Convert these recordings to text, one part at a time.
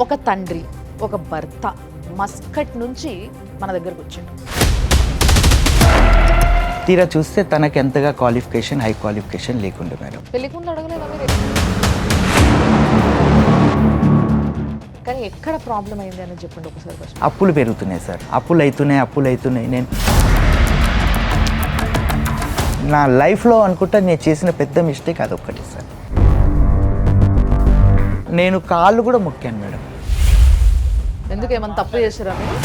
ఒక తండ్రి, ఒక భర్త మస్కట్ నుంచి మన దగ్గరకు వచ్చాడు. తీరా చూస్తే తనకి ఎంతగా క్వాలిఫికేషన్, హై క్వాలిఫికేషన్ లేకుండే మేడం. పెళ్లికి ముందు అడగలేదా మీరు? కానీ ఎక్కడ ప్రాబ్లం అయింది అని చెప్పండి ఒకసారి ఫస్ట్. అప్పులు పెరుగుతున్నాయి సార్, అప్పులు అవుతున్నాయి. నేను నా లైఫ్లో అనుకుంటా నేను చేసిన పెద్ద మిస్టేక్ అదొక్కటి సార్. నేను కాళ్ళు కూడా మొక్కాను మేడం. ఎందుకు ఏమన్నా తప్పు చేశారా మీరు?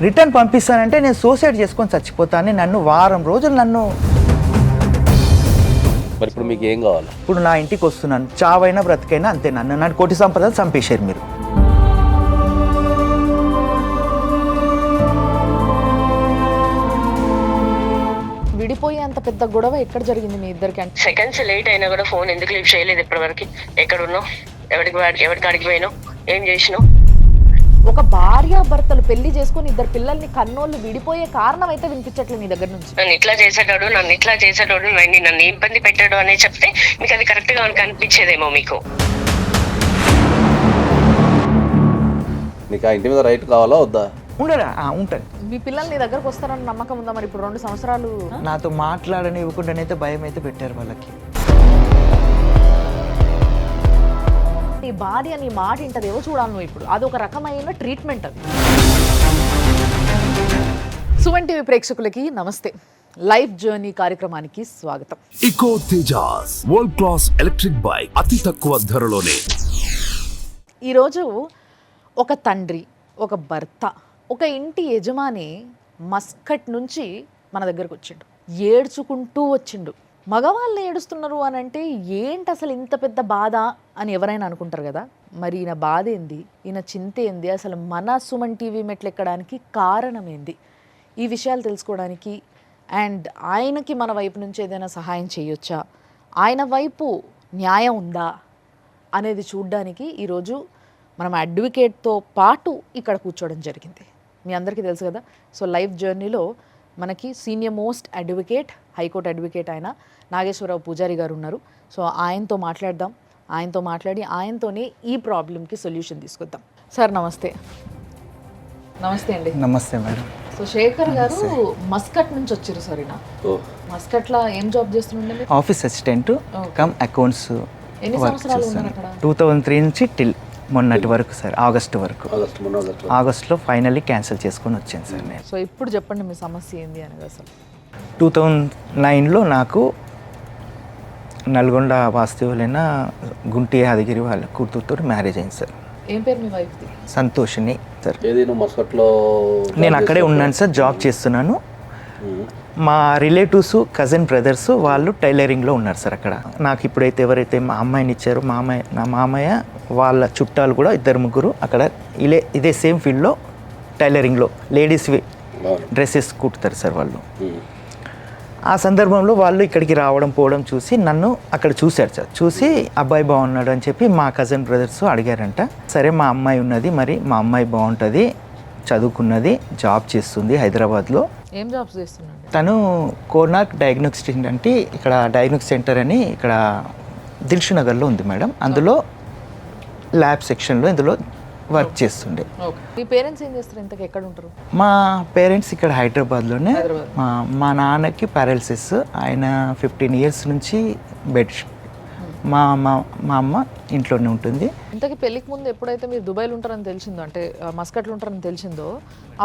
రిటర్న్ పంపిస్తానంటే నేను సూసైడ్ చేసుకొని చచ్చిపోతాను. నన్ను వారం రోజులు మరి ఇప్పుడు మీకు ఏం కావాలి? ఇప్పుడు నా ఇంటికి వస్తున్నాను, చావైనా బ్రతికైనా అంతే. నన్ను కోటి సంపద చంపేశారు మీరు. విడిపోయే అంత పెద్ద గొడవ ఎక్కడ జరిగింది మీ ఇద్దరికి? అంటే సెకండ్స్ లేట్ అయినా కూడా ఫోన్ ఎందుకు లీవ్ చేయలేదు ఇప్పటివరకు? ఎక్కడున్నావు? ఎవరికి కాడికి పోయినావు? ఏం చేసినావు? ఒక భార్య భర్తలు పెళ్లి చేసుకుని ఇద్దరు పిల్లల్ని కన్నోళ్ళు విడిపోయే కారణం అయితే వినిపించట్లేదు మీ దగ్గర నుంచి. నన్ను ఇట్లా చేసేటాడు, నన్ను ఇబ్బంది పెట్టాడు అని చెప్తే మీకు అది కరెక్ట్ గా అనిపించేదేమో మీకు. నీకు ఆ ఇంటి మీద రైట్ కావాలా వద్దా? ఉండరా? ఉంటుంది. మీ పిల్లలు నీ దగ్గరకు వస్తారని నమ్మకం ఉందా? మరి ఇప్పుడు 2 సంవత్సరాలు నాతో మాట్లాడని ఇవ్వకుండానైతే భయం అయితే పెట్టారు వాళ్ళకి. నీ భార్య నీ మాట ఇంటదేవో చూడాలి నువ్వు. ఇప్పుడు అదొక రకమైన ట్రీట్మెంట్ అది. సుమన్ టీవీ ప్రేక్షకులకి నమస్తే. లైఫ్ జర్నీ కార్యక్రమానికి స్వాగతం. Eco Tejas world class electric bike అతి తక్కువ ధరలోనే. ఈరోజు ఒక తండ్రి, ఒక భర్త, ఒక ఇంటి యజమాని మస్కట్ నుంచి మన దగ్గరకు వచ్చిండు. ఏడ్చుకుంటూ వచ్చిండు. మగవాళ్ళు ఏడుస్తున్నారు అని అంటే ఏంటి అసలు ఇంత పెద్ద బాధ అని ఎవరైనా అనుకుంటారు కదా. మరి ఈయన బాధ ఏంది, ఈయన చింత ఏంది, అసలు మన సుమన్ టీవీ మెట్లెక్కడానికి కారణం ఏంది, ఈ విషయాలు తెలుసుకోవడానికి అండ్ ఆయనకి మన వైపు నుంచి ఏదైనా సహాయం చేయొచ్చా, ఆయన వైపు న్యాయం ఉందా అనేది చూడ్డానికి ఈరోజు మనం అడ్వకేట్తో పాటు ఇక్కడ కూర్చోవడం జరిగింది. మీ అందరికీ తెలుసు కదా. సో లైఫ్ జర్నీలో మనకి senior most advocate, high court advocate ఆయన నాగేశ్వరరావు పూజారి గారు ఉన్నారు. సో ఆయనతో మాట్లాడదాం. ఆయనతో మాట్లాడి ఆయనతోనే ఈ ప్రాబ్లంకి సొల్యూషన్ తీసుకొద్దాం. సార్ నమస్తే. నమస్తే అండి. నమస్తే మేడం. సో శేఖర్ గారు మస్కట్ నుంచి వచ్చారు. సరేనా? మస్కట్లో ఏం జాబ్ చేస్తుండే మీరు? ఆఫీస్ అసిస్టెంట్ కమ్ అకౌంట్స్ ఎన్ని వర్క్ సంవత్సరాలు చేస్తాను. ఉన్నారు అక్కడ? 2003 నుంచి టిల్ మొన్నటి వరకు సార్, ఆగస్టు వరకు. ఆగస్టులో ఫైనల్లీ క్యాన్సిల్ చేసుకొని వచ్చాను సార్ నేను. సో ఇప్పుడు చెప్పండి మీ సమస్య ఏంది అనేది. అసలు 2009లో నాకు నల్గొండ వాస్తవులైన గుంటి యాదగిరి వాళ్ళ కూతురుతో మ్యారేజ్ అయింది సార్. ఏం పేరు మీ వైఫ్ది? సంతోషిని సార్. ఏది నువ్వు మస్కట్లో? నేను అక్కడే ఉన్నాను సార్, జాబ్ చేస్తున్నాను. మా రిలేటివ్స్, కజిన్ బ్రదర్స్ వాళ్ళు టైలరింగ్లో ఉన్నారు సార్ అక్కడ. నాకు ఇప్పుడైతే ఎవరైతే మా అమ్మాయిని ఇచ్చారో నా మామయ్య వాళ్ళ చుట్టాలు కూడా 2-3 అక్కడ ఇదే సేమ్ ఫీల్డ్లో టైలరింగ్లో లేడీస్ డ్రెస్సెస్ కుట్టుతారు సార్ వాళ్ళు. ఆ సందర్భంలో వాళ్ళు ఇక్కడికి రావడం పోవడం చూసి నన్ను అక్కడ చూశారు సార్. చూసి అబ్బాయి బాగున్నాడు అని చెప్పి మా కజిన్ బ్రదర్స్ అడిగారంట. సరే మా అమ్మాయి ఉన్నది, మరి మా అమ్మాయి బాగుంటుంది, చదువుకున్నది, జాబ్ చేస్తుంది హైదరాబాద్లో. ఏం జాబ్స్ చేస్తున్నాడు తను? కోనార్క్ డయాగ్నోస్టిక్ అంటే ఇక్కడ డయాగ్నోస్టిక్ సెంటర్ అని ఇక్కడ దిల్షునగర్లో ఉంది మేడం. అందులో ల్యాబ్ సెక్షన్లో ఇందులో వర్క్ చేస్తుండే. మీ పేరెంట్స్ ఏం చేస్తారు? ఇంతకు ఎక్కడ ఉంటారు? మా పేరెంట్స్ ఇక్కడ హైదరాబాద్లోనే. మా నాన్నకి పారాలిసిస్, ఆయన 15 years నుంచి బెడ్. మా అమ్మ ఇంట్లోనే ఉంటుంది. ఇంతకీ పెళ్ళికి ముందు ఎప్పుడైతే మీరు దుబాయ్లో ఉంటారని తెలిసిందో, అంటే మస్కట్లో ఉంటారని తెలిసిందో,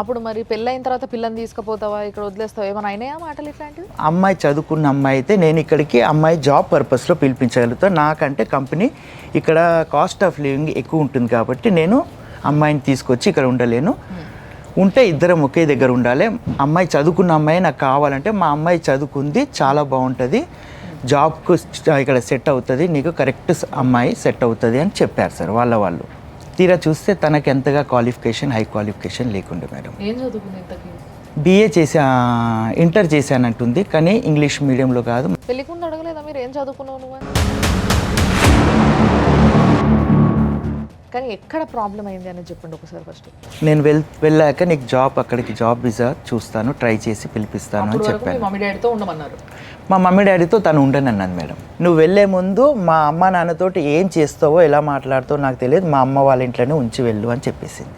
అప్పుడు మరి పెళ్ళైన తర్వాత పిల్లని తీసుకుపోతావా, ఇక్కడ వదిలేస్తావా, ఏమైనా అయినాయా మాటలు ఇట్లాంటివి? అమ్మాయి చదువుకున్న అమ్మాయి అయితే నేను ఇక్కడికి అమ్మాయి జాబ్ పర్పస్లో పిలిపించగలుగుతాను. నాకంటే కంపెనీ ఇక్కడ కాస్ట్ ఆఫ్ లివింగ్ ఎక్కువ ఉంటుంది కాబట్టి నేను అమ్మాయిని తీసుకొచ్చి ఇక్కడ ఉండలేను. ఉంటే ఇద్దరం ఒకే దగ్గర ఉండాలి. అమ్మాయి చదువుకున్న అమ్మాయి నాకు కావాలంటే మా అమ్మాయి చదువుకుంది, చాలా బాగుంటుంది, జాబ్కు ఇక్కడ సెట్ అవుతుంది, నీకు కరెక్ట్ అమ్మాయి సెట్ అవుతుంది అని చెప్పారు సార్ వాళ్ళు. తీరా చూస్తే తనకి ఎంతగా క్వాలిఫికేషన్, హై క్వాలిఫికేషన్ లేకుండే మేడం. ఏం చదువుకుంది ఇంతకీ? BA ఇంటర్ చేశానంటుంది, కానీ ఇంగ్లీష్ మీడియంలో కాదు. పెళ్ళికి ముందు అడగలేదా మీరు ఏం చదువుకున్నావు నువ్వు? కానీ ఎక్కడ ప్రాబ్లం అయింది అనేది చెప్పండి ఒకసారి ఫస్ట్. నేను వెళ్ళాక నీకు అక్కడికి జాబ్ వీసా చూస్తాను, ట్రై చేసి పిలిపిస్తాను అని చెప్పాను. మమ్మీ డాడీతో ఉండమన్నారు. మా మమ్మీ డాడీతో తను ఉండనన్నాను మేడం. నువ్వు వెళ్ళే ముందు మా అమ్మ నాన్నతోటి ఏం చేస్తావో ఎలా మాట్లాడుతావో నాకు తెలియదు, మా అమ్మ వాళ్ళ ఇంట్లోనే ఉంచి వెళ్ళు అని చెప్పేసింది.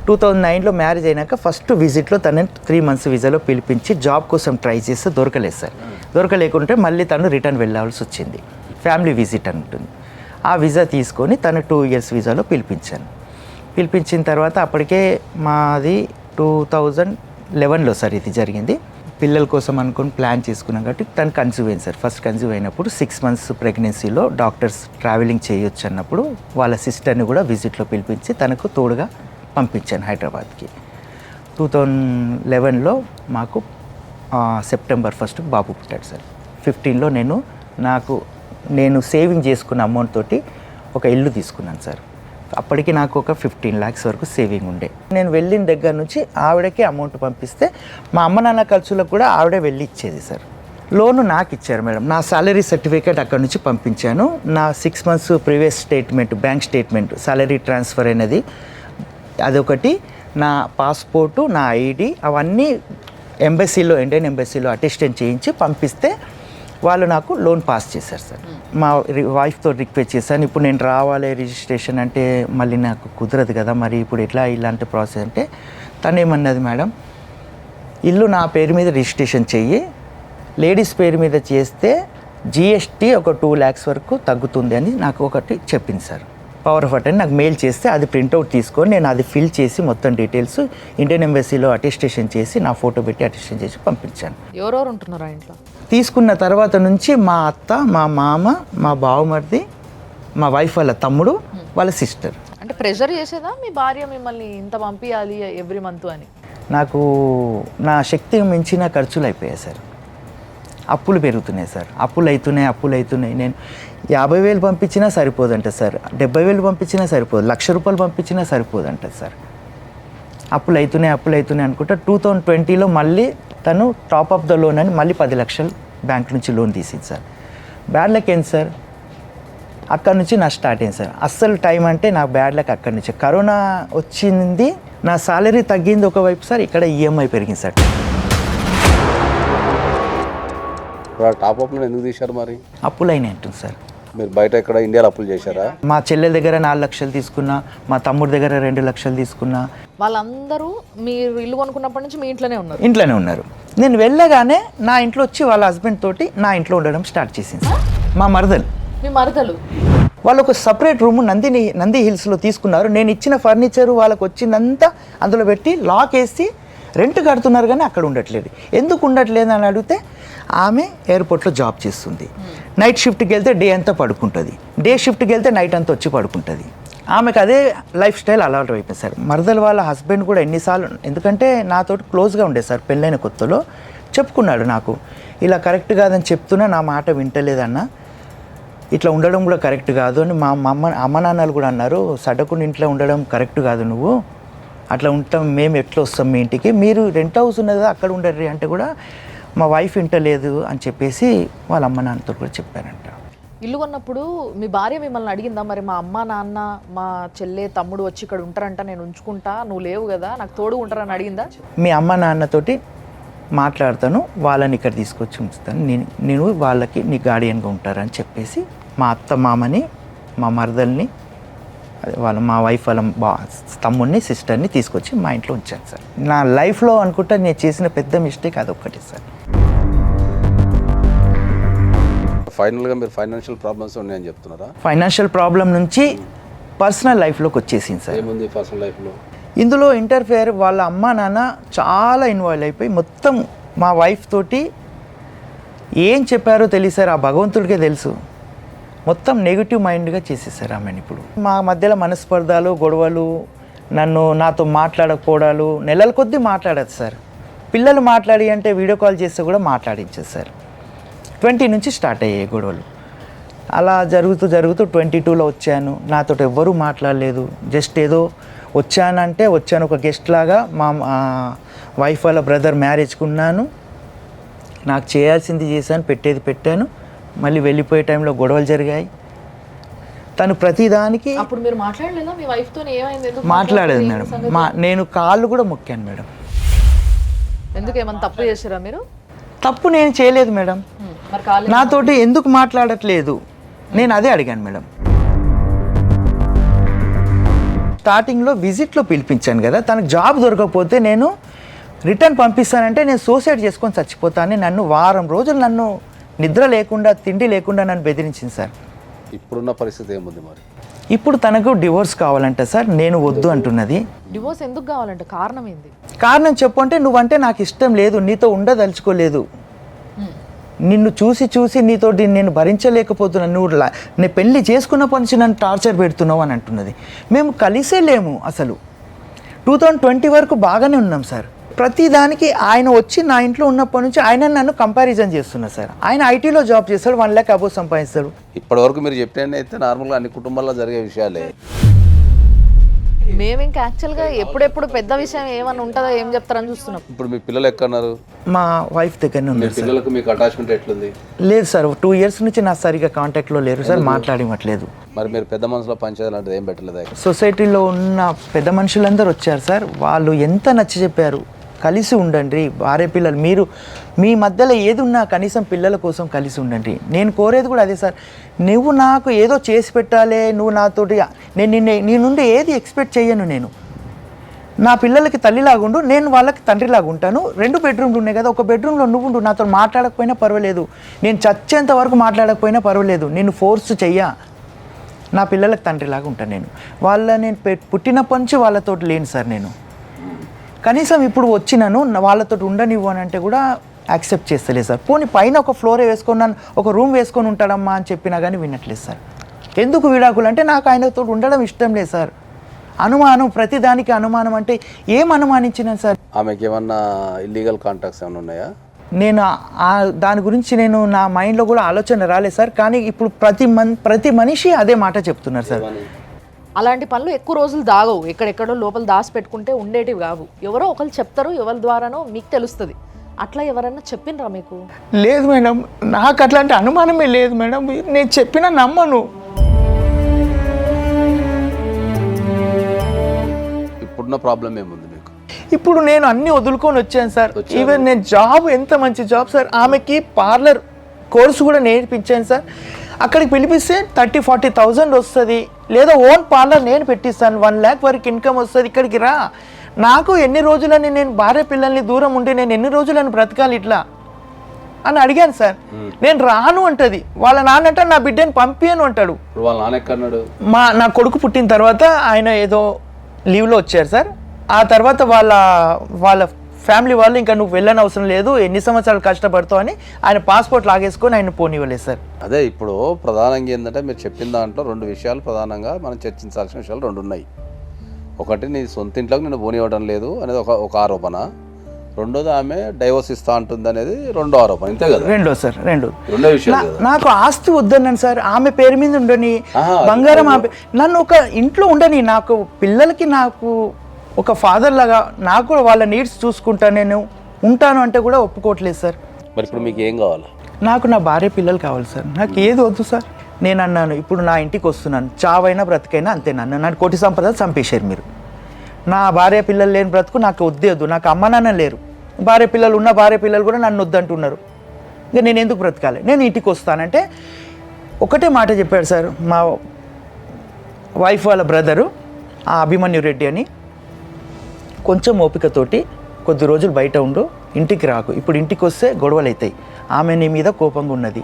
2009లో మ్యారేజ్ అయినాక ఫస్ట్ విజిట్లో తనని 3 months వీసాలో పిలిపించి జాబ్ కోసం ట్రై చేస్తే దొరకలేదు సార్. దొరకలేకుంటే మళ్ళీ తను రిటర్న్ వెళ్ళాల్సి వచ్చింది. ఫ్యామిలీ విజిట్ అని ఉంటుంది. ఆ వీసా తీసుకొని తను 2 years వీసాలో పిలిపించాను. పిలిపించిన తర్వాత అప్పటికే మాది 2011లో సార్ ఇది జరిగింది. పిల్లల కోసం అనుకుని ప్లాన్ చేసుకున్నాం కాబట్టి తను కన్సీవ్ అయింది సార్. ఫస్ట్ కన్సీవ్ అయినప్పుడు 6 months ప్రెగ్నెన్సీలో డాక్టర్స్ ట్రావెలింగ్ చేయొచ్చు అన్నప్పుడు వాళ్ళ సిస్టర్ని కూడా విజిట్లో పిలిపించి తనకు తోడుగా పంపించాను హైదరాబాద్కి. 2011లో మాకు September 1 బాబు పుట్టాడు సార్. 15లో నేను సేవింగ్ చేసుకున్న అమౌంట్ తోటి ఒక ఇల్లు తీసుకున్నాను సార్. అప్పటికి నాకు ఒక 15 lakhs వరకు సేవింగ్ ఉండే. నేను వెళ్ళిన దగ్గర నుంచి ఆవిడకే అమౌంట్ పంపిస్తే మా అమ్మ నాన్న ఖర్చులకు కూడా ఆవిడే వెళ్ళి ఇచ్చేది సార్. లోను నాకు ఇచ్చారు మేడం. నా సాలరీ సర్టిఫికేట్ అక్కడ నుంచి పంపించాను. నా 6 months previous statement, bank statement, salary transfer అనేది అదొకటి, నా పాస్పోర్టు, నా ఐడి అవన్నీ ఇండియన్ ఎంబసీలో అటెస్టెంట్ చేయించి పంపిస్తే వాళ్ళు నాకు లోన్ పాస్ చేశారు సార్. మా వైఫ్తో రిక్వెస్ట్ చేశాను, ఇప్పుడు నేను రావాలి రిజిస్ట్రేషన్ అంటే మళ్ళీ నాకు కుదరదు కదా, మరి ఇప్పుడు ఎట్లా ఇలాంటి ప్రాసెస్ అంటే తను ఏమన్నది, మేడం ఇల్లు నా పేరు మీద రిజిస్ట్రేషన్ చెయ్యి, లేడీస్ పేరు మీద చేస్తే GST ఒక 2 lakhs వరకు తగ్గుతుంది అని నాకు ఒకటి చెప్పింది సార్. పవర్ ఆఫ్ అటెండ్ నాకు మెయిల్ చేస్తే అది ప్రింట్అవుట్ తీసుకొని నేను అది ఫిల్ చేసి మొత్తం డీటెయిల్స్ ఇండియన్ ఎంబసీలో అటెస్టేషన్ చేసి నా ఫోటో పెట్టి అటెస్టేషన్ చేసి పంపించాను. ఎవరెవరు ఉంటున్నారు ఆ ఇంట్లో? తీసుకున్న తర్వాత నుంచి మా అత్త, మా మామ, మా బావమరిది, మా వైఫ్ వాళ్ళ తమ్ముడు, వాళ్ళ సిస్టర్. అంటే ప్రెషర్ చేసేదా మీ భార్య మిమ్మల్ని ఇంత పంపించాలి ఎవ్రీ మంత్ అని? నాకు నా శక్తికి మించిన ఖర్చులు అయిపోయాయి సార్. అప్పులు పెరుగుతున్నాయి సార్. అప్పులు అవుతున్నాయి. నేను 50,000 పంపించినా సరిపోదంట సార్, 70,000 పంపించినా సరిపోదు, ₹1,00,000 పంపించినా సరిపోదంట సార్. అప్పులు అవుతున్నాయి అనుకుంటా 2020లో మళ్ళీ తను టాప్ ఆఫ్ ద లోన్ అని మళ్ళీ 10 లక్షలు బ్యాంక్ నుంచి లోన్ తీసింది సార్. బ్యాడ్ లక్ ఏంటి సార్, అక్కడి నుంచి నా స్టార్ట్ అయింది సార్. అస్సలు టైం అంటే నా బ్యాడ్ లక్ అక్కడి నుంచి. కరోనా వచ్చింది, నా సాలరీ తగ్గింది ఒకవైపు సార్, ఇక్కడ EMI పెరిగింది సార్. టాప్ అప్లో ఎందుకు తీశారు మరి? అప్పులు అయినాయి అంటుంది సార్. మీరు బయట ఎక్కడ ఇండియాలో అప్పులు చేశారా? మా చెల్లెల దగ్గర 4 లక్షలు తీసుకున్నా, మా తమ్ముడి దగ్గర 2 లక్షలు తీసుకున్నా. వాళ్ళందరూ మీరు ఇల్లు కొనుక్కున్నప్పటి నుంచి మీ ఇంట్లోనే ఉన్నారు? నేను వెళ్ళగానే నా ఇంట్లో వచ్చి వాళ్ళ హస్బెండ్ తోటి నా ఇంట్లో ఉండడం స్టార్ట్ చేసింది సార్. మా మరదలు, మీ మరదలు వాళ్ళు ఒక సపరేట్ రూమ్ నంది హిల్స్లో తీసుకున్నారు. నేను ఇచ్చిన ఫర్నిచరు వాళ్ళకి వచ్చిందంతా అందులో పెట్టి లాక్ వేసి రెంట్ కడుతున్నారు, కానీ అక్కడ ఉండట్లేదు. ఎందుకు ఉండట్లేదు అని అడిగితే ఆమె ఎయిర్పోర్ట్లో జాబ్ చేస్తుంది. నైట్ షిఫ్ట్కి వెళ్తే డే అంతా పడుకుంటుంది, డే షిఫ్ట్కి వెళ్తే నైట్ అంతా వచ్చి పడుకుంటుంది. ఆమెకు అదే లైఫ్ స్టైల్ అలవాటు అయిపోయింది సార్. మరదలు వాళ్ళ హస్బెండ్ కూడా ఎన్నిసార్లు, ఎందుకంటే నాతోటి క్లోజ్గా ఉండే సార్, పెళ్ళైన కొత్తలో చెప్పుకున్నాడు నాకు, ఇలా కరెక్ట్ కాదని చెప్తున్నా నా మాట వింటలేదన్న, ఇట్లా ఉండడం కూడా కరెక్ట్ కాదు అని మా అమ్మ నాన్నలు కూడా అన్నారు. సడకుండా ఇంట్లో ఉండడం కరెక్ట్ కాదు, నువ్వు అట్లా ఉంటాం, మేము ఎట్లా వస్తాం మీ ఇంటికి, మీరు రెంట్ హౌస్ ఉన్నదా అక్కడ ఉండర్రి అంటే కూడా మా వైఫ్ వింటలేదు అని చెప్పేసి వాళ్ళ అమ్మ నాన్నతో కూడా చెప్పారంట. ఇల్లు కొన్నప్పుడు మీ భార్య మిమ్మల్ని అడిగిందా, మరి మా అమ్మ నాన్న మా చెల్లె తమ్ముడు వచ్చి ఇక్కడ ఉంటారంట, నేను ఉంచుకుంటా, నువ్వు లేవు కదా నాకు తోడు ఉంటారని అడిగిందా? మీ అమ్మ నాన్నతోటి మాట్లాడతాను, వాళ్ళని ఇక్కడ తీసుకొచ్చి ఉంచుతాను, నేను వాళ్ళకి నీ గార్డియన్గా ఉంటారని చెప్పేసి మా అత్త మామని, మా మరదల్ని, మా వైఫ్ వాళ్ళ తమ్ముడిని, సిస్టర్ని తీసుకొచ్చి మా ఇంట్లో ఉంచాను సార్. నా లైఫ్లో అనుకుంటా నేను చేసిన పెద్ద మిస్టేక్ అదొక్కటి సార్. ఫైనల్గా మీరు ఫైనాన్షియల్ ప్రాబ్లమ్స్ ఉన్నాయని చెప్తున్నారా? ఫైనాన్షియల్ ప్రాబ్లం నుంచి పర్సనల్ లైఫ్లోకి వచ్చేసింది సార్. ఏముంది పర్సనల్ లైఫ్లో? ఇందులో ఇంటర్ఫేర్ వాళ్ళ అమ్మ నాన్న చాలా ఇన్వాల్వ్ అయిపోయి మొత్తం మా వైఫ్ తోటి ఏం చెప్పారో తెలియదు సార్, ఆ భగవంతుడికే తెలుసు, మొత్తం నెగిటివ్ మైండ్గా చేసేసారు ఆమెను. ఇప్పుడు మా మధ్యలో మనస్పర్ధాలు, గొడవలు, నాతో మాట్లాడకపోవడాలు, నెలల కొద్దీ మాట్లాడదు సార్. పిల్లలు మాట్లాడి అంటే వీడియో కాల్ చేస్తే కూడా మాట్లాడించదు సార్. 20 నుంచి స్టార్ట్ అయ్యాయి గొడవలు. అలా జరుగుతూ 22లో వచ్చాను, నాతో ఎవ్వరూ మాట్లాడలేదు, జస్ట్ ఏదో వచ్చాను ఒక గెస్ట్ లాగా. మా వైఫ్ వాళ్ళ బ్రదర్ మ్యారేజ్కి ఉన్నాను, నాకు చేయాల్సింది చేశాను, పెట్టేది పెట్టాను. మళ్ళీ వెళ్ళిపోయే టైంలో గొడవలు జరిగాయి. తను ప్రతిదానికి అప్పుడు మీరు మాట్లాడలేదా మీ వైఫ్ తో? ఏమైంది? ఎందుకు మాట్లాడేది మాట్లాడలేదు? మేడం. ఏం సంగతి? నేను కాళ్ళు కూడా మొక్కాను మేడం. ఎందుకు ఏమైనా తప్పు చేశారా మీరు? తప్పు నేను చేయలేదు మేడం. మరి కాలేదు. నాతోటి ఎందుకు మాట్లాడట్లేదు నేను అదే అడిగాను మేడం. స్టార్టింగ్లో విజిట్లో పిలిపించాను కదా, తనకు జాబ్ దొరకకపోతే నేను రిటర్న్ పంపిస్తానంటే నేను సూసైడ్ చేసుకొని చచ్చిపోతానని నన్ను వారం రోజులు నన్ను నిద్ర లేకుండా తిండి లేకుండా నన్ను బెదిరించింది సార్. ఇప్పుడున్న పరిస్థితి ఏముంది మరి? ఇప్పుడు తనకు డివోర్స్ కావాలంట సార్. నేను వద్దు అంటున్నది. డివోర్స్ ఎందుకు కావాలంటే కారణం ఏంది? కారణం చెప్పు అంటే నువ్వంటే నాకు ఇష్టం లేదు, నీతో ఉండదలుచుకోలేదు, నిన్ను చూసి చూసి నీతోటి నేను భరించలేకపోతున్నాను, నువ్వు నేను పెళ్లి చేసుకున్నప్పటి నుంచి నన్ను టార్చర్ పెడుతున్నావు అని అంటున్నది. మేము కలిసే లేము అసలు. 2020 వరకు బాగానే ఉన్నాం సార్. ప్రతిదానికి ఆయన వచ్చి నా ఇంట్లో ఉన్నప్పటి నుంచి ఆయన నన్ను కంపారిజన్ చేస్తున్నారు సార్. ఆయన ఐటీలో జాబ్ చేస్తాడు, 1 lakh అబోవ్ సంపాదిస్తాడు. ఇప్పటివరకు మీరు చెప్పినట్టు అయితే నార్మల్గా అన్ని కుటుంబాల్లో జరిగే విషయాలే. మేము ఇంకా యాక్చువల్గా ఎప్పుడెప్పుడు పెద్ద విషయం ఏమన్నా ఉంటుందో ఏం చెప్తారని చూస్తున్నాం. ఇప్పుడు మీ పిల్లలు ఎక్కడున్నారు? మా వైఫ్ దగ్గరనే మీ ఉన్నారు సార్. పిల్లలకు మీకు అటాచ్మెంట్ ఎట్లుంది? లేదు సార్, 2 years నుంచి నా సరిగా కాంటాక్ట్లో లేరు సార్, మాట్లాడివ్వట్లేదు. మరి మీరు పెద్ద మనసులో పంచాయతీ లాంటిది ఏం పెట్టలేదు? సొసైటీలో ఉన్న పెద్ద మనుషులందరూ వచ్చారు సార్. వాళ్ళు ఎంత నచ్చ చెప్పారు, కలిసి ఉండండి భార్య పిల్లలు, మీరు మీ మధ్యలో ఏది ఉన్నా కనీసం పిల్లల కోసం కలిసి ఉండండి. నేను కోరేది కూడా అదే సార్. నువ్వు నాకు ఏదో చేసి పెట్టాలి, నువ్వు నాతోటి నీ నుండి ఏది ఎక్స్పెక్ట్ చేయను. నేను నా పిల్లలకి తల్లిలాగుండు, నేను వాళ్ళకి తండ్రిలాగా ఉంటాను. 2 bedrooms ఉన్నాయి కదా, ఒక బెడ్రూమ్లో నువ్వు ఉండు, నాతో మాట్లాడకపోయినా పర్వాలేదు, నేను చచ్చేంత వరకు మాట్లాడకపోయినా పర్వాలేదు, నేను ఫోర్స్ చెయ్యా, నా పిల్లలకు తండ్రిలాగా ఉంటాను. నేను పుట్టినప్పటి నుంచి వాళ్ళతో లేను సార్. నేను కనీసం ఇప్పుడు వచ్చినాను వాళ్ళతో ఉండనివ్వు అని అంటే కూడా యాక్సెప్ట్ చేస్తలేదు సార్. పోనీ పైన ఒక ఫ్లోరే వేసుకున్నాను, ఒక రూమ్ వేసుకొని ఉంటాడమ్మా అని చెప్పినా కానీ వినట్లేదు సార్. ఎందుకు విడాకులు అంటే నాకు ఆయనతో ఉండడం ఇష్టం లేదు సార్. అనుమానం, ప్రతిదానికి అనుమానం. అంటే ఏం అనుమానించినాను సార్? ఆమెకి ఏమన్నా ఇల్లీగల్ కాంటాక్ట్స్ ఏమైనా ఉన్నాయా? నేను దాని గురించి నేను నా మైండ్లో కూడా ఆలోచన రాలేదు సార్. కానీ ఇప్పుడు ప్రతి మనిషి అదే మాట చెప్తున్నారు సార్. అలాంటి పనులు ఎక్కువ రోజులు దాగవు, ఎక్కడెక్కడో లోపల దాచి పెట్టుకుంటే ఉండేటివి కావు. ఎవరో ఒకరు చెప్తారు, ఎవరి ద్వారానో మీకు తెలుస్తుంది. అట్లా ఎవరన్నా చెప్పినరా మీకు? లేదు మేడం, నాకు అట్లాంటి అనుమానమే లేదు మేడం. నేను చెప్పినా నమ్మను. ఇప్పుడున్న ప్రాబ్లం ఏముంది మీకు? ఇప్పుడు నేను అన్ని వదులుకొని వచ్చాను సార్. ఈవెన్ నేను జాబ్, ఎంత మంచి జాబ్ సార్. ఆమెకి పార్లర్ కోర్సు కూడా నేర్పించాను సార్. అక్కడికి పిలిపిస్తే 30,000-40,000 వస్తుంది, లేదా ఓన్ పార్లర్ నేను పెట్టిస్తాను, 1 lakh వరకు ఇన్కమ్ వస్తుంది, ఇక్కడికి రా. నాకు ఎన్ని రోజులని, నేను భార్య పిల్లల్ని దూరం ఉండి నేను ఎన్ని రోజులని బ్రతకాలి ఇట్లా అని అడిగాను సార్. నేను రాను అంటది. వాళ్ళ నాన్నంటే నా బిడ్డని పంపియను అంటాడు. వాళ్ళ నాన్న ఎక్కడున్నాడు? నా కొడుకు పుట్టిన తర్వాత ఆయన ఏదో లీవ్లో వచ్చారు సార్. ఆ తర్వాత వాళ్ళ ఫ్యామిలీ వాళ్ళు ఇంకా నువ్వు వెళ్ళని అవసరం లేదు, ఎన్ని సంవత్సరాలు కష్టపడతావు అని ఆయన పాస్పోర్ట్ లాగేసుకొని ఆయన పోనివ్వలేదు సార్. అదే ఇప్పుడు ప్రధానంగా ఏంటంటే మీరు చెప్పిన దాంట్లో 2 విషయాలు ప్రధానంగా మనం చర్చించాల్సిన విషయాలు 2 ఉన్నాయి. ఒకటి, నీ సొంత ఇంట్లోకి నేను పోనివ్వడం లేదు అనేది ఒక ఆరోపణ. రెండోది, ఆమె డైవోర్స్ ఇస్తా అంటుంది అనేది 2వ ఆరోపణ. ఇంతే కదా? రెండో విషయం. నాకు ఆస్తి వద్దన్నాను సార్. ఆమె పేరు మీద ఉండని, బంగారం నన్ను ఒక ఇంట్లో ఉండని, నాకు పిల్లలకి నాకు ఒక ఫాదర్ లాగా నాకు కూడా వాళ్ళ నీడ్స్ చూసుకుంటాను, నేను ఉంటాను అంటే కూడా ఒప్పుకోవట్లేదు సార్. మరి ఇప్పుడు మీకు ఏం కావాలి? నాకు నా భార్య పిల్లలు కావాలి సార్. నాకు ఏది వద్దు సార్. నేను అన్నాను, ఇప్పుడు నా ఇంటికి వస్తున్నాను, చావైనా బ్రతికైనా అంతేనన్నా. నన్ను కోటి సంపద చంపేశారు మీరు. నా భార్య పిల్లలు లేని బ్రతుకు నాకు వద్దు. నాకు అమ్మ నాన్న లేరు, భార్య పిల్లలు కూడా నన్ను వద్దంటున్నారు. ఇంకా నేను ఎందుకు బ్రతకాలి? నేను ఇంటికి వస్తానంటే ఒకటే మాట చెప్పాడు సార్ మా వైఫ్ వాళ్ళ బ్రదరు, ఆ అభిమన్యు రెడ్డి అని. కొంచెం ఓపికతోటి కొద్ది రోజులు బయట ఉండు, ఇంటికి రాకు. ఇప్పుడు ఇంటికి వస్తే గొడవలు అవుతాయి. ఆమె నీ మీద కోపంగా ఉన్నది.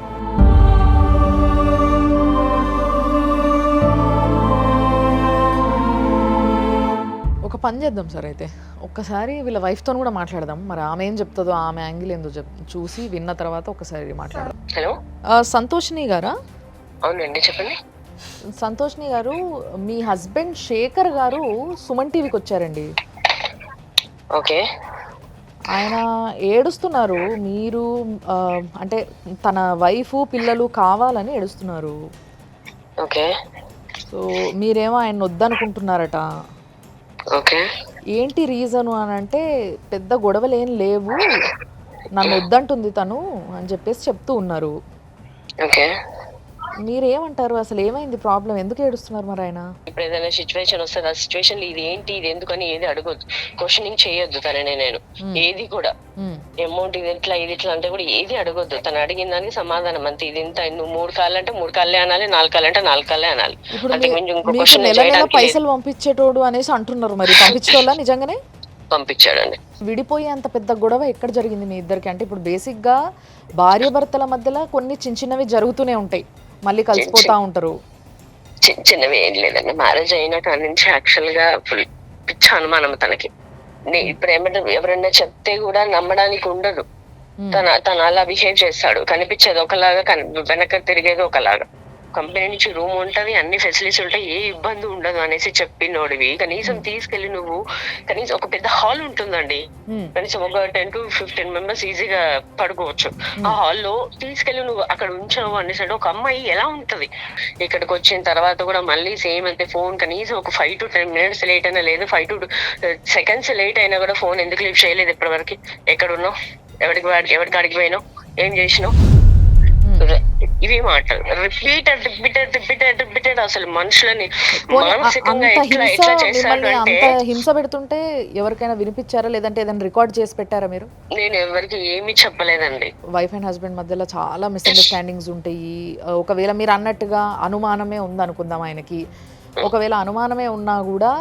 ఒక పని చేద్దాం సార్, అయితే ఒక్కసారి వీళ్ళ వైఫ్తో కూడా మాట్లాడదాం. మరి ఆమె ఏం చెప్తుందో, ఆమె యాంగిల్ ఏందో చూసి విన్న తర్వాత ఒకసారి మాట్లాడదాం. హలో, సంతోషిని గారా? అవునండి, చెప్పండి. సంతోషిని గారు, మీ హస్బెండ్ శేఖర్ గారు సుమన్ టీవీకి వచ్చారండి. ఓకే. ఆయన ఏడుస్తున్నారు. మీరు అంటే తన వైఫ్ పిల్లలు కావాలని ఏడుస్తున్నారు. ఓకే. సో మీరేమో ఆయన వద్దనుకుంటున్నారట. ఓకే. ఏంటి రీజను అని అంటే, పెద్ద గొడవలు ఏం లేవు, నన్ను వద్దంటుంది తను అని చెప్పేసి చెప్తూ ఉన్నారు. ఓకే. మీరేమంటారు? అసలు ఏమైంది ప్రాబ్లం? ఎందుకు ఏడుస్తున్నారు మరి ఆయన? ఇప్పుడు ఏదైనా సిచ్యువేషన్ వస్తుంది, ఆ సిచ్యువేషన్ ఇది ఏంటి, ఇది ఎందుకని ఏది అడగొద్దు, క్వశ్చనింగ్ చేయొద్దు తనని. నేను ఏది కూడా అమౌంట్ ఇది ఇట్లా అంటే కూడా ఏది అడగొద్దు. తను అడిగిన దానికి సమాధానం అంతే. ఇది ఇంత, నువ్వు 3 కాళ్ళు అంటే 3 కాళ్ళే అనాలి, 4 కాళ్ళు అంటే 4 కాళ్ళే అనాలి. ఇప్పుడు అంతకుమించి ఇంకో మీకు క్వశ్చన్ నెల నెల చేయడానికి పైసలు పంపించేటోడు అనేసి అంటున్నారు, మరి పంపించేటోళ్ళ నిజంగానే? పంపించాడండి. విడిపోయే అంత పెద్ద గొడవ ఎక్కడ జరిగింది మీ ఇద్దరికి? అంటే ఇప్పుడు బేసిక్గా భార్య భర్తల మధ్యలో కొన్ని చిన్న చిన్నవి జరుగుతూనే ఉంటాయి, మళ్ళీ కలిసిపోతా ఉంటారు. చిన్నవి ఏం లేదండి. మ్యారేజ్ అయిన కాడి నుంచి యాక్చువల్ గా ఫుల్ పిచ్చ అనుమానం తనకి. ఇప్పుడు ఏమంటే ఎవరైనా చెప్తే కూడా నమ్మడానికి ఉండదు. తను అలా బిహేవ్ చేస్తాడు. కనిపించేది ఒకలాగా, వెనక తిరిగేది ఒకలాగా. కంపెనీ నుంచి రూమ్ ఉంటది, అన్ని ఫెసిలిటీస్ ఉంటాయి, ఏ ఇబ్బంది ఉండదు అనేసి చెప్పినోడివి కనీసం తీసుకెళ్లి నువ్వు కనీసం ఒక పెద్ద హాల్ ఉంటుందండి, కనీసం ఒక 10 to 15 మెంబర్స్ ఈజీగా పడుకోవచ్చు. ఆ హాల్లో తీసుకెళ్లి నువ్వు అక్కడ ఉంచావు అనేసి ఒక అమ్మాయి ఎలా ఉంటది? ఇక్కడికి వచ్చిన తర్వాత కూడా మళ్ళీ సేమ్ అంటే ఫోన్ కనీసం ఒక 5 to 10 minutes లేట్ అయినా లేదు, 5 to 2 seconds లేట్ అయినా కూడా ఫోన్ ఎందుకు లిఫ్ట్ చేయలేదు ఇప్పటి వరకు? ఎక్కడున్నావు, ఎవరికి అడిగి పోయినావు, ఏం చేసినావు? ఇవి మాటలు రిపీటెడ్ అసలు మనుషులని మానసికంగా ఎట్లా చేశారు అంటే. హింస పెడుతుంటే ఎవరికైనా వినిపించారా, లేదంటే ఏదైనా రికార్డ్ చేసి పెట్టారా మీరు? నేను ఎవరికి ఏమీ చెప్పలేదండి. వైఫ్ అండ్ హస్బెండ్ మధ్యలో చాలా మిస్అండర్స్టాండింగ్స్ ఉంటాయి. ఒకవేళ మీరు అన్నట్టుగా అనుమానమే ఉందనుకుందాం ఆయనకి, ఒకవేళ అనుమానమే ఉన్నా కూడా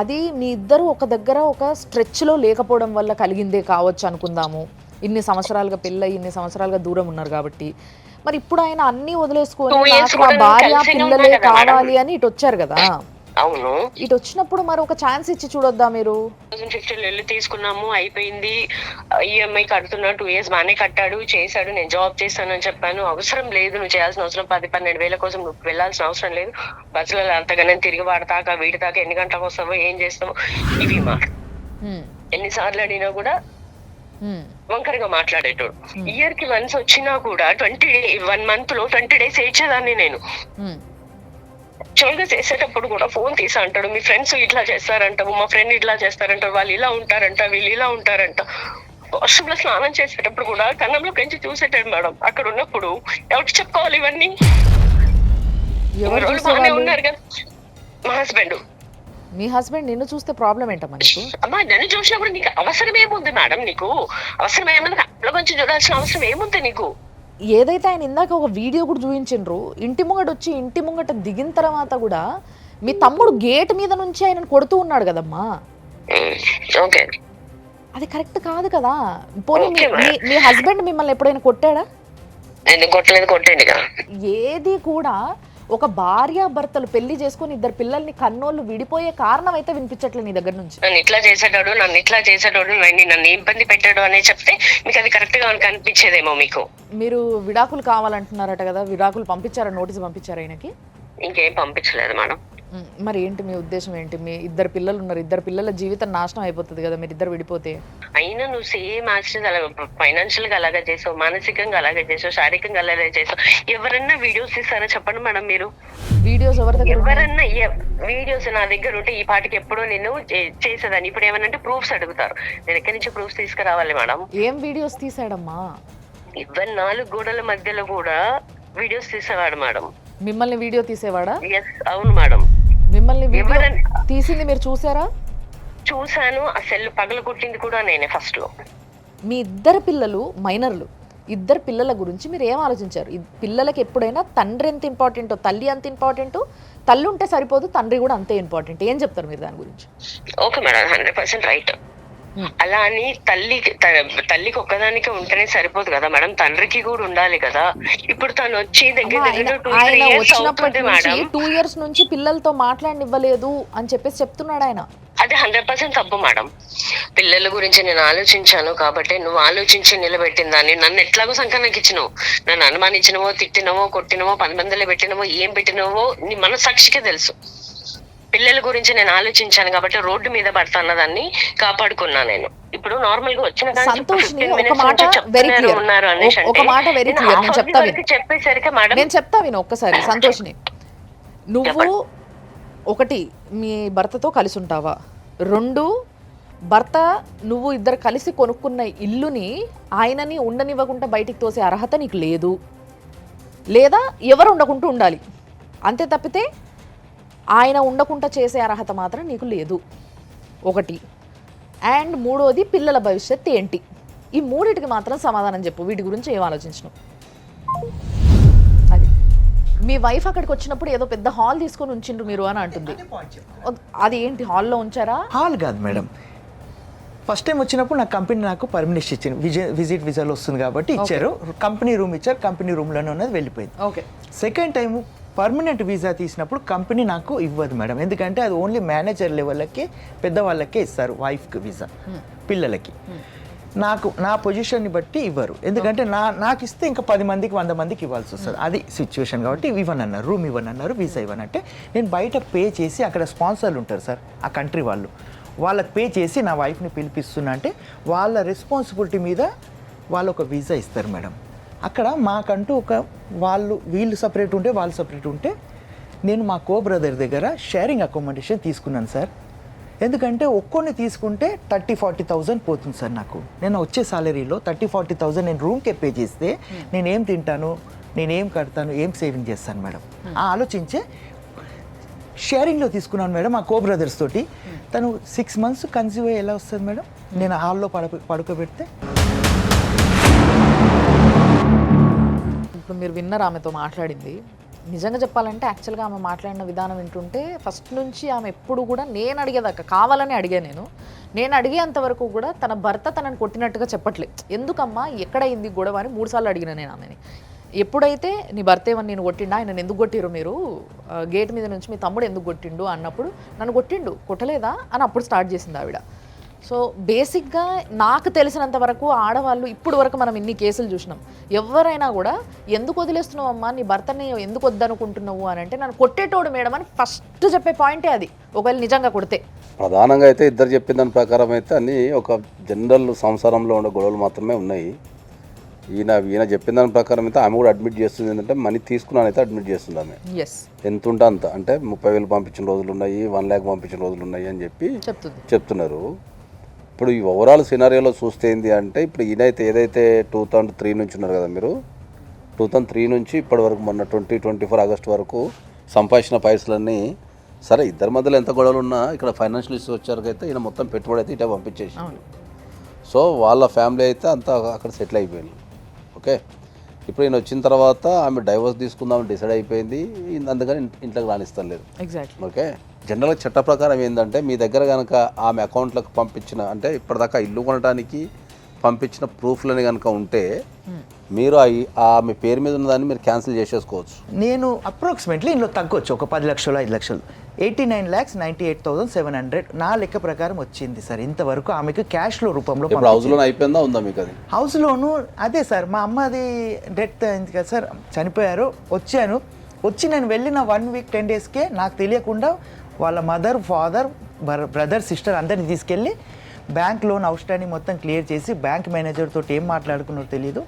అది మీ ఇద్దరు ఒక దగ్గర ఒక స్ట్రెచ్లో లేకపోవడం వల్ల కలిగిందే కావచ్చు అనుకుందాము. ఇన్ని సంవత్సరాలుగా పెళ్ళయి ఇన్ని సంవత్సరాలుగా దూరం ఉన్నారు కాబట్టి. మరి ఇప్పుడు ఆయన అన్ని వదిలేసుకొని నాకు నా భార్య పిల్లలే కావాలి అని ఇటు వచ్చారు కదా. అవును, ఇటు వచ్చినప్పుడు మరి ఒక ఛాన్స్ ఇచ్చి చూడొద్దా మీరు? 2015 వెళ్ళి తీసుకున్నాము, అయిపోయింది. ఈఎంఐ కడుతున్నా 2 years బాగానే కట్టాడు, చేశాడు. నేను జాబ్ చేస్తాను అని చెప్పాను. అవసరం లేదు, నువ్వు చేయాల్సిన అవసరం 10-12 వేల కోసం నువ్వు వెళ్ళాల్సిన అవసరం లేదు. బస్సులలో అంతగానే తిరిగి వాడతాక వీడిదాకా ఎన్ని గంటలకు వస్తావో, ఏం చేస్తావో, ఇవి మాట. ఎన్నిసార్లు అడిగినా కూడా వంకరగా మాట్లాడేటోడు. ఇయర్ కి వన్స్ వచ్చినా కూడా 1 month లో 20 days ఏడ్చేదాన్ని నేను. యాక్చువల్గా చేసేటప్పుడు కూడా ఫోన్ తీసా అంటాడు, మీ ఫ్రెండ్స్ ఇట్లా చేస్తారంటావు, మా ఫ్రెండ్ ఇట్లా చేస్తారంటారు, వాళ్ళు ఇలా ఉంటారంట, వీళ్ళు ఇలా ఉంటారంట. వాష్రూమ్ లో స్నానం చేసేటప్పుడు కూడా కన్నంలో పెంచి చూసేటాడు మేడం. అక్కడ ఉన్నప్పుడు ఎవరికి చెప్పుకోవాలి ఇవన్నీ? బాగానే ఉన్నారు కదా మా హస్బెండ్. మీ హస్బెండ్ నిన్ను చూస్తే ప్రాబ్లం ఏంటమ్మా నీకు? అమ్మా, నన్ను చూసినప్పుడు నీకు అవసరం ఏముంది మేడం? నీకు అవసరం ఏముంది? కళ్ళ గురించి చూడాల్సిన అవసరం ఏముంది నీకు? ఏదైతే ఆయన ఇందాక ఒక వీడియో కూడా చూపించిండ్రు, ఇంటి ముంగట వచ్చి ఇంటి ముంగట దిగిన తర్వాత కూడా మీ తమ్ముడు గేట్ మీద నుంచి ఆయనను కొడుతూ ఉన్నాడు కదమ్మా. ఓకే, అది కరెక్ట్ కాదు కదా. పోనీ మీ హస్బెండ్ మిమ్మల్ని ఎప్పుడైనా కొట్టాడా? ఎందుకు కొట్టలేదు? కొట్టండి కదా. ఏది కూడా ఒక భార్య భర్తలు పెళ్లి చేసుకుని 2 పిల్లల్ని కన్నోళ్ళు విడిపోయే కారణం అయితే వినిపించట్లేదు నీ దగ్గర నుంచి. నన్ను ఇట్లా చేసేటోడు, నన్ను ఇబ్బంది పెట్టాడు అని చెప్తే మీకు అది కరెక్ట్ గా కనిపించేదేమో మీకు. మీరు విడాకులు కావాలంటున్నారట కదా, విడాకులు పంపించారా? నోటీస్ పంపించారా ఆయనకి? ఇంకేం పంపించలేదు మేడం. మరి ఏంటి మీ ఉద్దేశం ఏంటి? మీ 2 పిల్లలు ఉన్నారు, 2 పిల్లల జీవితం నాశనం అయిపోతుంది కదా మీరు ఇద్దరు విడిపోతే. అయినా నువ్వు సేమ్ యాక్సిడెంట్ అలా ఫైనాన్షియల్ గా అలాగే చేసావు, మానసికంగా అలాగే చేసావు, శారీరకంగా అలాగే చేసావు. ఎవరన్నా వీడియోస్ ఇస్తారా చెప్పండి మేడం మీరు? వీడియోస్ ఎవరి దగ్గర? ఎవరన్నా వీడియోస్ నా దగ్గర ఉంటే ఈ పాటికి ఎప్పుడో నేను చేసేదాన్ని. ఇప్పుడు ఏమనంటే ప్రూఫ్స్ అడుగుతారు, నేను ఎక్కడి నుంచి ప్రూఫ్స్ తీసుకురావాలి మేడం? ఏం వీడియోస్ తీసాడమ్మా? 4 గోడల మధ్యలో కూడా వీడియోస్ తీసేవాడు మేడం. మిమ్మల్ని వీడియో తీసేవాడా? అవును మేడం. మిమ్మల్ని వీడియో తీసింది మీరు చూసారా? చూసాను. ఆ సెల్ పగలు కొట్టింది కూడా నేనే ఫస్ట్ లో. మీ 2 పిల్లలు మైనర్లు, 2 పిల్లల గురించి మీరు ఏం ఆలోచించారు? పిల్లలకి ఎప్పుడైనా తండ్రి ఎంత ఇంపార్టెంటో తల్లి అంత ఇంపార్టెంటో, తల్లి ఉంటే సరిపోదు, తండ్రి కూడా అంతే ఇంపార్టెంట్. ఏం చెప్తారు మీరు దాని గురించి? Okay madam, 100% right. అలా అని తల్లికి ఒక్కదానికి ఉంటేనే సరిపోదు కదా మేడం, తండ్రికి కూడా ఉండాలి కదా. ఇప్పుడు తను వచ్చి దగ్గర 2-3 years అవుతుంది మేడం. 2 years నుంచి పిల్లలతో మాట్లాడనివ్వలేదు అని చెప్పేసి చెప్తున్నాడు ఆయన. అది 100% తప్పు మేడం. పిల్లల గురించి నేను ఆలోచించాను కాబట్టి నువ్వు ఆలోచించి నిలబెట్టిన దాన్ని నన్ను ఎట్లాగో సంకనాకి ఇచ్చినావు. నన్ను అనుమానించినవో, తిట్టినవో, కొట్టినవో, 10 మందిలో పెట్టినవో, ఏం పెట్టినవో నీ మనసాక్షికే తెలుసు. పిల్లల గురించి నేను ఆలోచించాను కాబట్టి రోడ్డు మీద పడతా అన్నదాన్ని కాపాడుకున్నా నేను. ఇప్పుడు నార్మల్ గా వచ్చిన చెప్పేసరికి మేడం నేను చెప్తా విను ఒక్కసారి. సంతోష్ని, నువ్వు 1 మీ భర్తతో కలిసి ఉంటావా? 2 భర్త నువ్వు 2 కలిసి కొనుక్కున్న ఇల్లుని ఆయనని ఉండనివ్వకుండా బయటికి తోసే అర్హత నీకు లేదు. లేదా ఎవరు ఉండకుంటూ ఉండాలి, అంతే తప్పితే ఆయన ఉండకుండా చేసే అర్హత మాత్రం నీకు లేదు ఒకటి. అండ్ మూడోది పిల్లల భవిష్యత్ ఏంటి, ఈ మూడిటికి మాత్రం సమాధానం చెప్పు. వీటి గురించి ఏం ఆలోచించను. అది మీ వైఫ్ అక్కడికి వచ్చినప్పుడు ఏదో పెద్ద హాల్ తీసుకొని ఉంచిండ్రు మీరు అని అంటుంది, అది ఏంటి హాల్లో ఉంచారా? హాల్ కాదు మేడం, ఫస్ట్ టైం వచ్చినప్పుడు నాకు కంపెనీ నాకు పర్మిషన్ ఇచ్చింది, విజిట్ వీసాలో వస్తుంది కాబట్టి ఇచ్చారు, కంపెనీ రూమ్ ఇచ్చారు, కంపెనీ రూమ్లోనే ఉన్నది వెళ్ళిపోయింది. Okay. Second time permanent visa తీసినప్పుడు కంపెనీ నాకు ఇవ్వదు మేడం, ఎందుకంటే అది ఓన్లీ మేనేజర్ లెవెల్కి పెద్దవాళ్ళకే ఇస్తారు వైఫ్కి వీసా, పిల్లలకి. నా పొజిషన్ని బట్టి ఇవ్వరు, ఎందుకంటే నాకు ఇస్తే ఇంకా 10 మందికి 100 మందికి ఇవ్వాల్సి వస్తుంది, అది సిచ్యువేషన్. కాబట్టి ఇవ్వనన్నారు, రూమ్ ఇవ్వనన్నారు, వీసా ఇవ్వనంటే నేను బయట పే చేసి, అక్కడ స్పాన్సర్లు ఉంటారు సార్ ఆ కంట్రీ వాళ్ళు, వాళ్ళకి పే చేసి నా వైఫ్ని పిలిపిస్తున్నా అంటే వాళ్ళ రెస్పాన్సిబిలిటీ మీద వాళ్ళు ఒక వీసా ఇస్తారు మేడం. అక్కడ మాకంటూ ఒక వీళ్ళు సపరేట్ ఉంటే వాళ్ళు సపరేట్ ఉంటే, నేను మా కో బ్రదర్ దగ్గర షేరింగ్ అకామిడేషన్ తీసుకున్నాను సార్. ఎందుకంటే ఒక్కొని తీసుకుంటే 30,000-40,000 పోతుంది సార్ నాకు. నేను వచ్చే సాలరీలో 30,000-40,000 నేను రూమ్కే పే చేస్తే నేనేం తింటాను, నేనేం కడతాను, ఏం సేవింగ్ చేస్తాను మేడం, ఆ ఆలోచించే షేరింగ్లో తీసుకున్నాను మేడం మా కో బ్రదర్స్ తోటి. తను 6 months కన్సీవ్ అయ్యి ఎలా వస్తుంది మేడం, నేను హాల్లో పడుకోబెడితే. ఇప్పుడు మీరు విన్నారు ఆమెతో మాట్లాడింది. నిజంగా చెప్పాలంటే యాక్చువల్గా ఆమె మాట్లాడిన విధానం వింటుంటే ఫస్ట్ నుంచి ఆమె ఎప్పుడు కూడా నేను అడిగేదాకా కావాలని అడిగాను, నేను అడిగేంతవరకు కూడా తన భర్త తనని కొట్టినట్టుగా చెప్పట్లేదు. ఎందుకమ్మా ఎక్కడైంది గొడవ అని 3 సార్లు అడిగిన నేను ఆమెని. ఎప్పుడైతే నీ భర్త ఏమని నేను కొట్టిండా, ఆయన ఎందుకు కొట్టిరు మీరు, గేట్ మీద నుంచి మీ తమ్ముడు ఎందుకు కొట్టిండు అన్నప్పుడు నన్ను కొట్టిండు కొట్టలేదా అని అప్పుడు స్టార్ట్ చేసింది ఆవిడ. సో బేసిక్గా నాకు తెలిసినంత వరకు ఆడవాళ్ళు ఇప్పుడు వరకు మనం ఇన్ని కేసులు చూసినాం, ఎవరైనా కూడా ఎందుకు వదిలేస్తున్నావు అమ్మా, నీ భర్తని ఎందుకు వద్దనుకుంటున్నావు అని అంటే నన్ను కొట్టేటోడు మేడం అని ఫస్ట్ చెప్పే పాయింటే అది, ఒకవేళ నిజంగా కొడితే. ప్రధానంగా అయితే ఇద్దరు చెప్పిన దాని ప్రకారం అయితే అన్నీ ఒక జనరల్ సంసారంలో ఉండే గొడవలు మాత్రమే ఉన్నాయి. ఈయన చెప్పిన దాని ప్రకారం అయితే ఆమె కూడా అడ్మిట్ చేస్తుంది, ఏంటంటే మనీ తీసుకున్నాను అయితే అడ్మిట్ చేస్తుంది ఆమె. ఎంత ఉంటే అంత, అంటే 30,000 పంపించిన రోజులు ఉన్నాయి, 1 lakh పంపించిన రోజులు ఉన్నాయి అని చెప్పి చెప్తున్నారు. ఇప్పుడు ఈ ఓవరాల్ సినారియోలో చూస్తే ఏంటి అంటే, ఇప్పుడు ఈయనైతే ఏదైతే 2003 నుంచి ఉన్నారు కదా మీరు, 2003 నుంచి ఇప్పటి వరకు మొన్న 2024 ఆగస్టు వరకు సంపాదించిన పైసలన్నీ సరే, ఇద్దరి మధ్యలో ఎంత గొడవలు ఉన్నా ఇక్కడ ఫైనాన్షియల్ ఇష్యూస్ వచ్చారకైతే ఈయన మొత్తం పెట్టుబడి అయితే ఇట పంపించేసి, సో వాళ్ళ ఫ్యామిలీ అయితే అంతా అక్కడ సెటిల్ అయిపోయింది. ఓకే, ఇప్పుడు ఈయన వచ్చిన తర్వాత ఆమె డైవర్స్ తీసుకుందామని డిసైడ్ అయిపోయింది, అందుకని ఇంట్లోకి రాణిస్తలేదు. ఓకే, జనరల్గా చట్ట ప్రకారం ఏంటంటే మీ దగ్గర కనుక ఆమె అకౌంట్లకు పంపించిన, అంటే ఇప్పటిదాకా ఇల్లు కొనడానికి పంపించిన ప్రూఫ్లని కనుక ఉంటే మీరు ఆమె పేరు మీద ఉన్నదాన్ని మీరు క్యాన్సిల్ చేసేసుకోవచ్చు. నేను అప్రాక్సిమేట్లీ ఇందులో తగ్గొచ్చు ఒక 10 లక్షలు 5 లక్షలు, 89,98,700 నా లెక్క ప్రకారం వచ్చింది సార్ ఇంతవరకు ఆమెకు క్యాష్లో రూపంలో. హౌస్ లోన్ అయిపోయిందా, ఉందా మీకు అది? హౌస్ లోను అదే సార్, మా అమ్మది డెత్ అయింది కదా సార్, చనిపోయారు. వచ్చి నేను వెళ్ళిన 1 week 10 daysకే నాకు తెలియకుండా వాళ్ళ మదర్, ఫాదర్, బ్రదర్, సిస్టర్ అందరిని తీసుకెళ్ళి బ్యాంక్ లోన్ అవుట్ స్టాండింగ్ మొత్తం క్లియర్ చేసి బ్యాంక్ మేనేజర్ తోటి ఏం మాట్లాడుకున్నారో తెలియదు,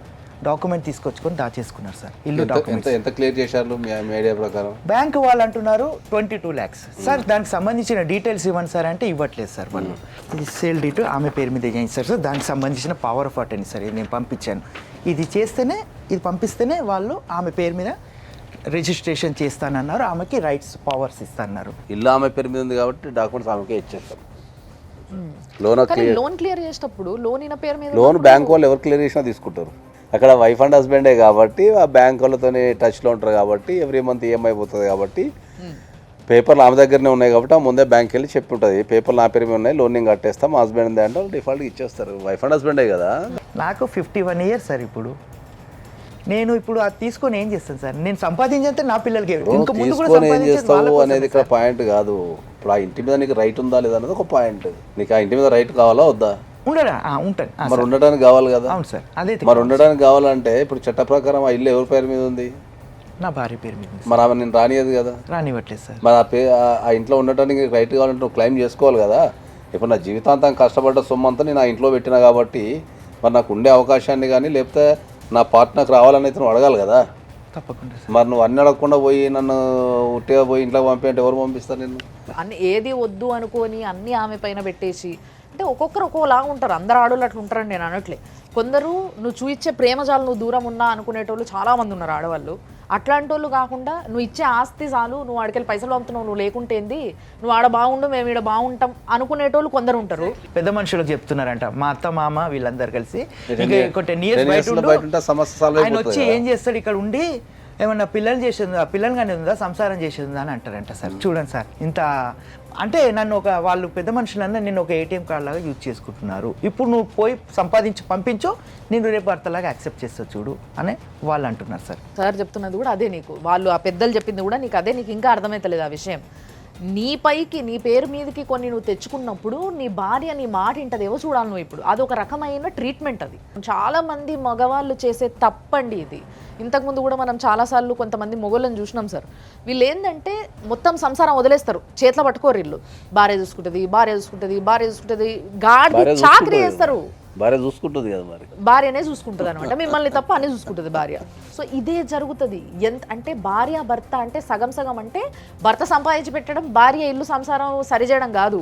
డాక్యుమెంట్ తీసుకొచ్చుకొని దాచేసుకున్నారు సార్. ఇల్లు డాక్యుమెంట్ ఎంత క్లియర్ చేశారు మీ ఐడియా ప్రకారం? బ్యాంక్ వాళ్ళు అంటున్నారు 22 lakhs సార్, దానికి సంబంధించిన డీటెయిల్స్ ఇవ్వండి సార్ అంటే ఇవ్వట్లేదు సార్ వాళ్ళు. ఇది సేల్ డీట్ ఆమె పేరు మీద చేయించారు సార్, దానికి సంబంధించిన పవర్ ఆఫ్ అటర్నీ సార్ ఇది నేను పంపించాను, ఇది పంపిస్తేనే వాళ్ళు ఆమె పేరు మీద రిజిస్ట్రేషన్ చేస్తానన్నారు, ఆమెకి రైట్స్ పవర్స్ ఇస్తాన్నారు. ఇల్లు ఆమె పేరు మీద ఉంది కాబట్టి డాక్యుమెంట్స్ ఆమెకే ఇచ్చేస్తారు. లోన్ క్లియర్ చేసేటప్పుడు లోన్ బ్యాంక్ వాళ్ళు ఎవరు క్లియర్ చేసినా తీసుకుంటారు. అక్కడ వైఫ్ అండ్ హస్బెండే కాబట్టి ఆ బ్యాంక్ వాళ్ళతో టచ్లో ఉంటారు కాబట్టి ఎవ్రీ మంత్ ఈఎంఐ పోతుంది కాబట్టి పేపర్లు ఆమె దగ్గరనే ఉన్నాయి కాబట్టి ఆ ముందే బ్యాంక్కి వెళ్ళి చెప్పి ఉంటుంది, పేపర్లు నా పేరు మీద ఉన్నాయి, లోన్ నేను కట్టేస్తాం, మా హస్బెండ్ ఉంది అంటే వాళ్ళు డిఫాల్ట్గా ఇచ్చేస్తారు. వైఫ్ అండ్ హస్బెండే కదా. నాకు 51 years సార్. నేను ఇప్పుడు అది తీసుకొని ఏం చేస్తాను సార్, నేను సంపాదించేంత నా పిల్లలకి తీసుకొని ఏం చేస్తావు అనేది ఇక్కడ పాయింట్ కాదు. ఇప్పుడు ఆ ఇంటి మీద నీకు రైట్ ఉందా లేదా అనేది ఒక పాయింట్. నీకు ఆ ఇంటి మీద రైట్ కావాలా వద్దా? ఉంటాను. మరి ఉండడానికి కావాలి కదా. అవును సార్, అదే మరి ఉండడానికి కావాలంటే ఇప్పుడు చట్ట ప్రకారం ఆ ఇల్లు ఎవరి పేరు మీద ఉంది? నా భార్య పేరు మీద. మరి ఆమె నేను రానియదు కదా. రానివ్వట్లేదు సార్. మరి ఆ ఇంట్లో ఉండటానికి రైట్ కావాలంటే నువ్వు క్లెయిమ్ చేసుకోవాలి కదా. ఇప్పుడు నా జీవితాంతం కష్టపడ్డ సొమ్ము అంతా నేను ఆ ఇంట్లో పెట్టినా కాబట్టి మరి నాకు ఉండే అవకాశాన్ని కానీ లేకపోతే నా పార్ట్నర్కి రావాలని అయితే నువ్వు అడగాలి కదా. తప్పకుండా. మరి నువ్వు అన్ని అడగకుండా పోయి నన్ను ఉట్టిగా పోయి ఇంట్లోకి పంపి ఎవరు పంపిస్తారు నిన్ను? అన్ని ఏది వద్దు అనుకొని అన్ని ఆమె పైన పెట్టేసి, అంటే ఒక్కొక్కరు ఒక్కోలాగా ఉంటారు, అందరు ఆడవాళ్ళు అట్లా ఉంటారని నేను అనట్లే. కొందరు నువ్వు చూయించే ప్రేమజాలు నువ్వు దూరం ఉన్నా అనుకునేటోళ్ళు చాలామంది ఉన్నారు ఆడవాళ్ళు. అట్లాంటి వాళ్ళు కాకుండా నువ్వు ఇచ్చే ఆస్తి చాలు, నువ్వు ఆడికెళ్ళి పైసలు పంపుతున్నావు, నువ్వు లేకుంటే ఏంది, నువ్వు ఆడ బాగుండు మేము ఈడ బాగుంటాం అనుకునేటోళ్ళు కొందరు ఉంటారు. పెద్ద మనుషులకు చెప్తున్నారంట, మా అత్త మామ వీళ్ళందరూ కలిసి ఇంకా ఒక 10 years బయట ఉండు, బయట ఉంటే సమస్య సాల్వ్ ఆయన వచ్చి అయిపోతుంది ఏం చేస్తాడు ఇక్కడ ఉండి ఏమన్నా పిల్లలు చేసేది పిల్లలు కానీ ఉందా, సంసారం చేసేది ఉందా అని అంటారంట సార్. చూడండి సార్, ఇంత అంటే నన్ను వాళ్ళు పెద్ద మనుషులన్నా నేను ఒక ATM కార్డ్ లాగా యూజ్ చేసుకుంటున్నారు. ఇప్పుడు నువ్వు పోయి సంపాదించి పంపించు, నేను రేపు భర్తలాగా యాక్సెప్ట్ చేస్తా చూడు అని వాళ్ళు అంటున్నారు సార్. సార్ చెప్తున్నది కూడా అదే, నీకు వాళ్ళు ఆ పెద్దలు చెప్పింది కూడా నీకు అదే, నీకు ఇంకా అర్థమవుతలేదు ఆ విషయం. నీ పైకి నీ పేరు మీదకి కొన్ని నువ్వు తెచ్చుకున్నప్పుడు నీ భార్య నీ మాట ఇంటదేవో చూడాలి నువ్వు. ఇప్పుడు అదొక రకమైన ట్రీట్మెంట్. అది చాలా మంది మగవాళ్ళు చేసే తప్పండి ఇది. ఇంతకుముందు కూడా మనం చాలాసార్లు కొంతమంది మొగోళ్ళని చూసినాం సార్. వీళ్ళు ఏంటంటే మొత్తం సంసారం వదిలేస్తారు, చేతిలో పట్టుకోరు. వీళ్ళు భార్య చూసుకుంటుంది, భార్య చూసుకుంటుంది, భార్య చూసుకుంటుంది, గాడి చాకరీ చేస్తారు. భార్య చూసుకుంటుంది కదా, మరి భార్యనే చూసుకుంటుంది అనమాట, మిమ్మల్ని తప్ప అనే చూసుకుంటుంది భార్య. సో ఇదే జరుగుతుంది. ఎంత అంటే భార్య భర్త అంటే సగం సగం, అంటే భర్త సంపాదించి పెట్టడం, భార్య ఇల్లు సంసారం సరిచేయడం కాదు,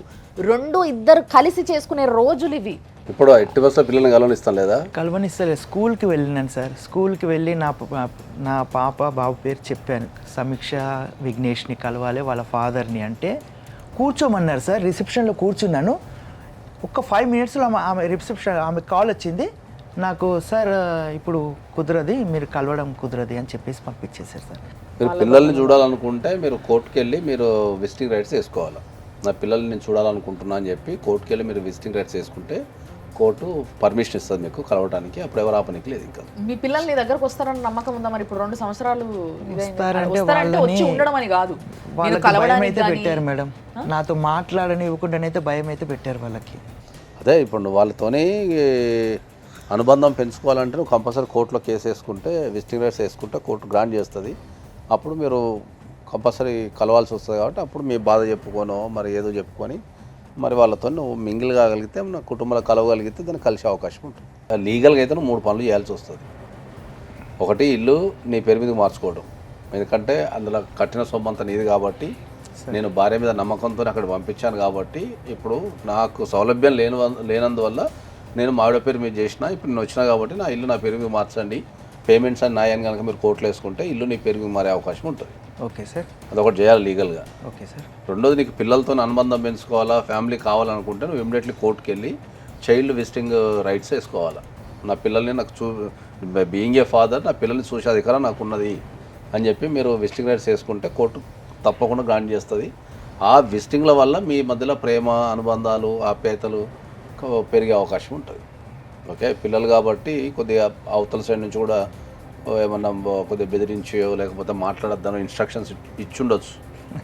రెండు ఇద్దరు కలిసి చేసుకునే రోజులు ఇవి. ఇప్పుడు ఎట్టి బస్సులో పిల్లల్ని కలవనిస్తాం లేదా? కలవనిస్తలే. స్కూల్కి వెళ్ళినాను సార్. స్కూల్కి వెళ్ళి నా పాప బాబు పేరు చెప్పాను, సమీక్ష విఘ్నేష్ని కలవాలి వాళ్ళ ఫాదర్ని అంటే కూర్చోమన్నారు సార్. రిసెప్షన్లో కూర్చున్నాను. ఒక్క 5 minutesలో ఆమె రిసెప్షన్ ఆమె కాల్ వచ్చింది నాకు, సార్ ఇప్పుడు కుదరది, మీరు కలవడం కుదరది అని చెప్పేసి పంపించేశారు సార్. మీరు పిల్లల్ని చూడాలనుకుంటే మీరు కోర్టుకి వెళ్ళి మీరు విజిటింగ్ రైట్స్ వేసుకోవాలి. నా పిల్లల్ని నేను చూడాలనుకుంటున్నా అని చెప్పి కోర్టుకి వెళ్ళి మీరు విజిటింగ్ రైట్స్ వేసుకుంటే కోర్టు పర్మిషన్ ఇస్తుంది మీకు కలవడానికి. అప్పుడు ఎవరు ఆపనికి లేదు. ఇంకా మీ పిల్లలు నీ దగ్గరకు వస్తారని నమ్మకం ఉందా? మరి ఇప్పుడు 2 సంవత్సరాలు వస్తారంటే వచ్చి ఉండడం అని కాదు, వాళ్ళకి భయం అయితే పెట్టారు మేడం. నాతో మాట్లాడని ఇవ్వకుండానైతే భయం అయితే పెట్టారు వాళ్ళకి. అదే ఇప్పుడు వాళ్ళతోనే అనుబంధం పెంచుకోవాలంటే నువ్వు కంపల్సరీ కోర్టులో కేసు వేసుకుంటే, విజిటింగ్ రైట్స్ వేసుకుంటే కోర్టు గ్రాంట్ చేస్తుంది. అప్పుడు మీరు కంపల్సరీ కలవాల్సి వస్తుంది. కాబట్టి అప్పుడు మీ బాధ చెప్పుకోనో మరి ఏదో చెప్పుకొని మరి వాళ్ళతో నువ్వు మింగిల్ కాగలిగితే, నా కుటుంబంలో కలవగలిగితే దాన్ని కలిసే అవకాశం ఉంటుంది. లీగల్గా అయితే నువ్వు 3 పనులు చేయాల్సి వస్తుంది. ఒకటి, ఇల్లు నీ పేరు మీదకి మార్చుకోవడం. ఎందుకంటే అందులో కట్టిన సొమ్ము అంతా నీది కాబట్టి, నేను భార్య మీద నమ్మకంతో అక్కడ పంపించాను కాబట్టి, ఇప్పుడు నాకు సౌలభ్యం లేనందువల్ల నేను మావిడ పేరు మీద చేసిన, ఇప్పుడు నేను వచ్చినా కాబట్టి నా ఇల్లు నా పేరు మీద మార్చండి, పేమెంట్స్ అని నాయని కనుక మీరు కోర్టులో వేసుకుంటే ఇల్లు నీ పేరు మీద మారే అవకాశం ఉంటుంది. ఓకే సార్, అదొకటి చేయాలి లీగల్గా. Okay sir. రెండోది, నీకు పిల్లలతో అనుబంధం పెంచుకోవాలా, ఫ్యామిలీ కావాలనుకుంటే నువ్వు ఇమ్మీడియట్లీ కోర్టుకి వెళ్ళి చైల్డ్ విజిటింగ్ రైట్స్ వేసుకోవాలా. నా పిల్లల్ని నాకు బీయింగ్ ఏ ఫాదర్ నా పిల్లల్ని చూసే అధికారం నాకు ఉన్నది అని చెప్పి మీరు విజిటింగ్ రైట్స్ వేసుకుంటే కోర్టు తప్పకుండా గ్రాంట్ చేస్తుంది. ఆ విజిటింగ్ల వల్ల మీ మధ్యలో ప్రేమ, అనుబంధాలు, ఆప్యాయతలు పెరిగే అవకాశం ఉంటుంది. ఓకే, పిల్లలు కాబట్టి కొద్దిగా అవతల సైడ్ నుంచి కూడా ఏమన్నా కొద్దిగా బెదిరించో లేకపోతే మాట్లాడద్దాను ఇన్స్ట్రక్షన్స్ ఇచ్చుండొచ్చు.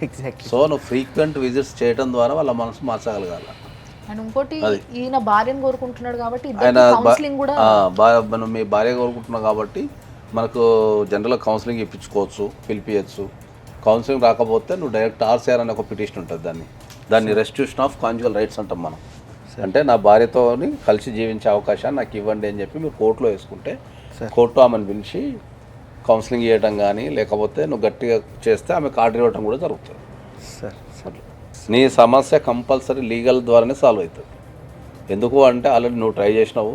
ఎగ్జాక్ట్లీ. సో నువ్వు ఫ్రీక్వెంట్ విజిట్స్ చేయడం ద్వారా వాళ్ళ మనసు మార్చగలగాలి. అండ్ ఇంకోటి, ఈయన భార్యను కోరుకుంటున్నాడు కాబట్టి ఆయన కౌన్సిలింగ్ కూడా మనం మీ భార్య కోరుకుంటున్నాం కాబట్టి మనకు జనరల్గా కౌన్సిలింగ్ ఇప్పించుకోవచ్చు, పిలిపించచ్చు. కౌన్సిలింగ్ రాకపోతే నువ్వు డైరెక్ట్ RCR అనే ఒక పిటిషన్ ఉంటుంది, దాన్ని రెస్టిట్యూషన్ ఆఫ్ కాంజుగల్ రైట్స్ అంటాం మనం. అంటే నా భార్యతో కలిసి జీవించే అవకాశాన్ని నాకు ఇవ్వండి అని చెప్పి మీరు కోర్టులో వేసుకుంటే కోర్టు ఆమెను పిలిచి కౌన్సిలింగ్ చేయడం కానీ, లేకపోతే నువ్వు గట్టిగా చేస్తే ఆమెకు ఆర్డర్ ఇవ్వడం కూడా జరుగుతుంది. సార్ నీ సమస్య కంపల్సరీ లీగల్ ద్వారానే సాల్వ్ అవుతుంది. ఎందుకు అంటే ఆల్రెడీ నువ్వు ట్రై చేసినావు,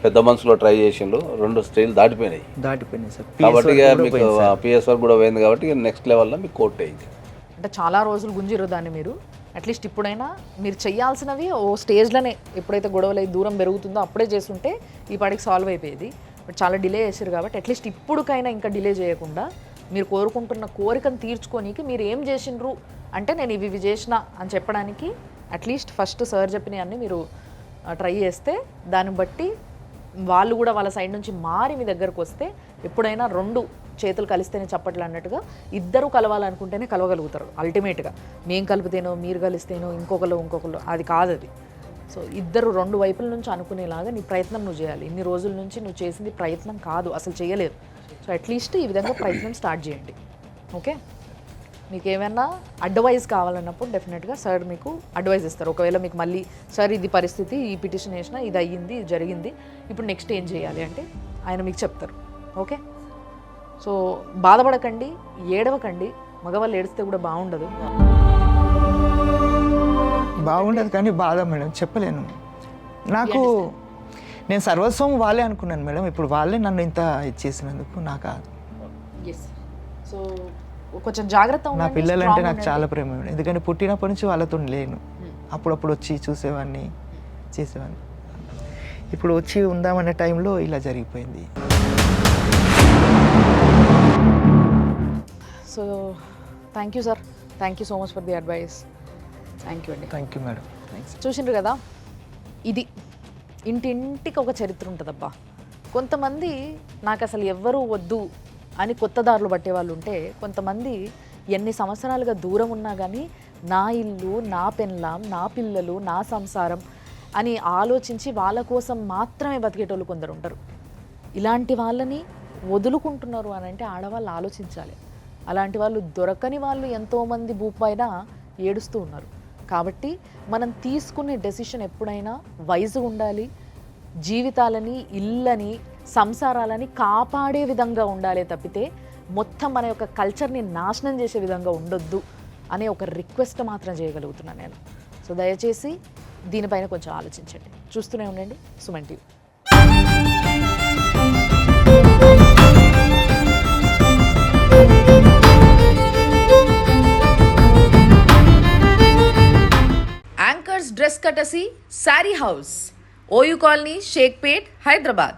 పెద్ద మనసులో ట్రై చేసిండు, 2 స్టేజ్లు దాటిపోయినాయి సార్. కాబట్టి ఇక మీకు PSR కూడా పోయింది కాబట్టి నెక్స్ట్ లెవెల్లో మీకు కోర్టు అయింది. అంటే చాలా రోజులు గుంజిరు దాన్ని. మీరు అట్లీస్ట్ ఇప్పుడైనా మీరు చేయాల్సినవి ఓ స్టేజ్లోనే, ఎప్పుడైతే గొడవలు దూరం పెరుగుతుందో అప్పుడే చేస్తుంటే ఈ పాటికి సాల్వ్ అయిపోయేది. బట్ చాలా డిలే చేశారు కాబట్టి అట్లీస్ట్ ఇప్పుడుకైనా ఇంకా డిలే చేయకుండా మీరు కోరుకుంటున్న కోరికను తీర్చుకోనికి మీరు ఏం చేసిండ్రు అంటే నేను ఇవి చేసిన అని చెప్పడానికి అట్లీస్ట్ ఫస్ట్ సార్ చెప్పినవన్నీ మీరు ట్రై చేస్తే, దాన్ని బట్టి వాళ్ళు కూడా వాళ్ళ సైడ్ నుంచి మారి మీ దగ్గరకు వస్తే, ఎప్పుడైనా 2 చేతులు కలిస్తేనే చప్పట్లు అన్నట్టుగా ఇద్దరు కలవాలనుకుంటేనే కలవగలుగుతారు అల్టిమేట్గా. మేము కలిపితేనో మీరు కలిస్తేనో ఇంకొకరు అది కాదు అది. సో ఇద్దరు 2 వైపుల నుంచి అనుకునేలాగా నీ ప్రయత్నం నువ్వు చేయాలి. ఇన్ని రోజుల నుంచి నువ్వు చేసింది ప్రయత్నం కాదు, అసలు చేయలేదు. సో అట్లీస్ట్ ఈ విధంగా ప్రయత్నం స్టార్ట్ చేయండి. ఓకే, మీకు ఏమైనా అడ్వైస్ కావాలన్నప్పుడు డెఫినెట్గా సార్ మీకు అడ్వైస్ ఇస్తారు. ఒకవేళ మీకు మళ్ళీ సార్ ఇది పరిస్థితి, ఈ పిటిషన్ వేసినా ఇది అయ్యింది, ఇది జరిగింది, ఇప్పుడు నెక్స్ట్ ఏం చేయాలి అంటే ఆయన మీకు చెప్తారు. ఓకే, సో బాధపడకండి, ఏడవకండి. మగవాళ్ళు ఏడిస్తే కూడా బాగుండదు కానీ బాధ మేడం చెప్పలేను. నాకు నేను సర్వస్వం వాళ్ళే అనుకున్నాను మేడం. ఇప్పుడు వాళ్ళే నన్ను ఇంత ఇచ్చేసినందుకు నాకు ఎస్ సో కొంచెం జాగ్రత్త నా ఉండండి, పిల్లలంటే strong నాకు ఉండండి. చాలా ప్రేమ ఉండే. ఎందుకంటే పుట్టినప్పటి నుంచి వాళ్ళతో లేను. అప్పుడప్పుడు వచ్చి చూసేవాడిని, చేసేవాడిని. ఇప్పుడు వచ్చి ఉందామనే టైంలో ఇలా జరిగిపోయింది. So thank you sir, thank you so much for the advice. Thank you అండి. Thank you madam. థ్యాంక్స్. చూసిండ్రు కదా, ఇది ఇంటింటికి ఒక చరిత్ర ఉంటుందబ్బా. కొంతమంది నాకు అసలు ఎవ్వరూ వద్దు అని కొత్త దారులు పట్టే వాళ్ళు ఉంటే, కొంతమంది ఎన్ని సంవత్సరాలుగా దూరం ఉన్నా కానీ నా ఇల్లు, నా పెన్లాం, నా పిల్లలు, నా సంసారం అని ఆలోచించి వాళ్ళ కోసం మాత్రమే బతికేటోళ్ళు కొందరు ఉంటారు. ఇలాంటి వాళ్ళని వదులుకుంటున్నారు అని అంటే ఆడవాళ్ళు ఆలోచించాలి. అలాంటి వాళ్ళు దొరకని వాళ్ళు ఎంతోమంది భూపైన ఏడుస్తూ ఉన్నారు. కాబట్టి మనం తీసుకునే డెసిషన్ ఎప్పుడైనా వైజ్గా ఉండాలి. జీవితాలని, ఇళ్ళని, సంసారాలని కాపాడే విధంగా ఉండాలి తప్పితే మొత్తం మన యొక్క కల్చర్ని నాశనం చేసే విధంగా ఉండొద్దు అనే ఒక రిక్వెస్ట్ మాత్రం చేయగలుగుతున్నాను నేను. సో దయచేసి దీనిపైన కొంచెం ఆలోచించండి. చూస్తూనే ఉండండి Suman TV. Anchors dress courtesy sari house, OU Colony, Shaikpet, Hyderabad.